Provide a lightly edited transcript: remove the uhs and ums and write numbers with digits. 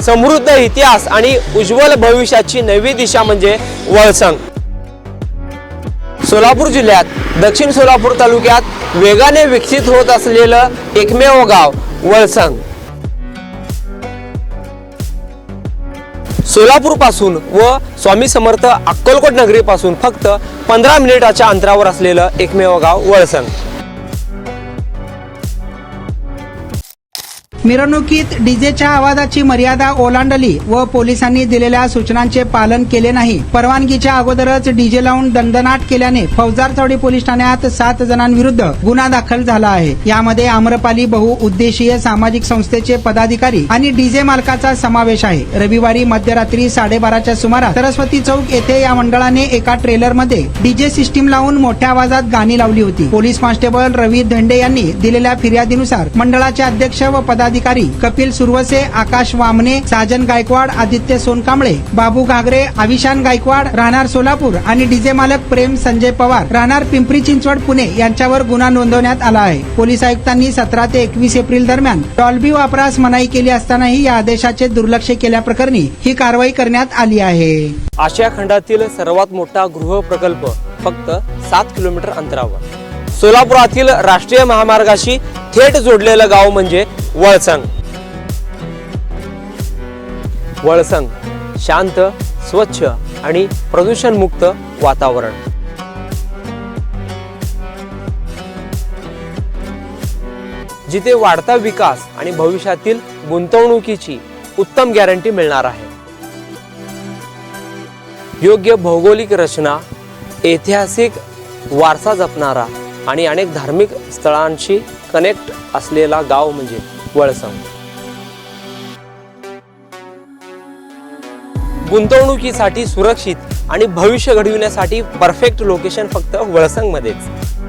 समृद्ध इतिहास आणि उज्ज्वल भविष्याची नवी दिशा म्हणजे वळसंग। सोलापूर जिल्ह्यात दक्षिण सोलापूर तालुक्यात वेगाने विकसित होत असलेलं एकमेव गाव वळसंग। सोलापूर पासून व स्वामी समर्थ अक्कलकोट नगरी पासून फक्त 15 मिनिटाच्या अंतरावर असलेलं एकमेव गाव वळसंग। मिरवणुकीत डीजेच्या आवाजाची मर्यादा ओलांडली व पोलिसांनी दिलेल्या सूचनांचे पालन केले नाही। परवानगीच्या अगोदरच डीजे लावून दणदणाट केल्याने फौजदार चौडी पोलीस ठाण्यात 7 जणांविरुद्ध गुन्हा दाखल झाला आहे। यामध्ये आम्रपाली बहुउद्देशीय सामाजिक संस्थेचे पदाधिकारी आणि डीजे मालकाचा समावेश आहे। रविवारी मध्यरात्री 12:30च्या सुमारास सरस्वती चौक येथे या मंडळाने एका ट्रेलरमध्ये डीजे सिस्टीम लावून मोठ्या आवाजात गाणी लावली होती। पोलीस कॉन्स्टेबल रवी धंडे यांनी दिलेल्या फिर्यादीनुसार मंडळाचे अध्यक्ष व पदाधिकारी कपिल सुरवसे, आकाश वामने, साजन गायकवाड, आदित्य सोनकांबळे, बाबू घागरे, अविशान गायकवाड राहणार सोलापूर आणि डीजे मालक प्रेम संजय पवार राहणार पिंपरी चिंचवड पुणे यांच्यावर गुन्हा नोंदवण्यात आला आहे। पोलीस आयुक्तांनी 17 ते 21 एप्रिल दरम्यान डॉल्बी वापरास मनाई केली असतानाही या आदेशाचे दुर्लक्ष केल्याप्रकरणी ही कारवाई करण्यात आली आहे। आशिया खंडातील सर्वात मोठा गृह प्रकल्प फक्त 7 किलोमीटर अंतरावर सोलापुरातील राष्ट्रीय महामार्गाशी थेट जोडलेलं गाव म्हणजे वळसंग। वळसंग शांत, स्वच्छ आणि प्रदूषण मुक्त वातावरण। जिथे वाढता विकास आणि भविष्यातील गुंतवणुकीची उत्तम गॅरंटी मिळणार आहे। योग्य भौगोलिक रचना, ऐतिहासिक वारसा जपणारा आणि अनेक धार्मिक स्थळांशी कनेक्ट असलेला गाव म्हणजे वळसंग। गुंतवणुकीसाठी सुरक्षित आणि भविष्य घडविण्यासाठी परफेक्ट लोकेशन फक्त वळसंग मध्येच।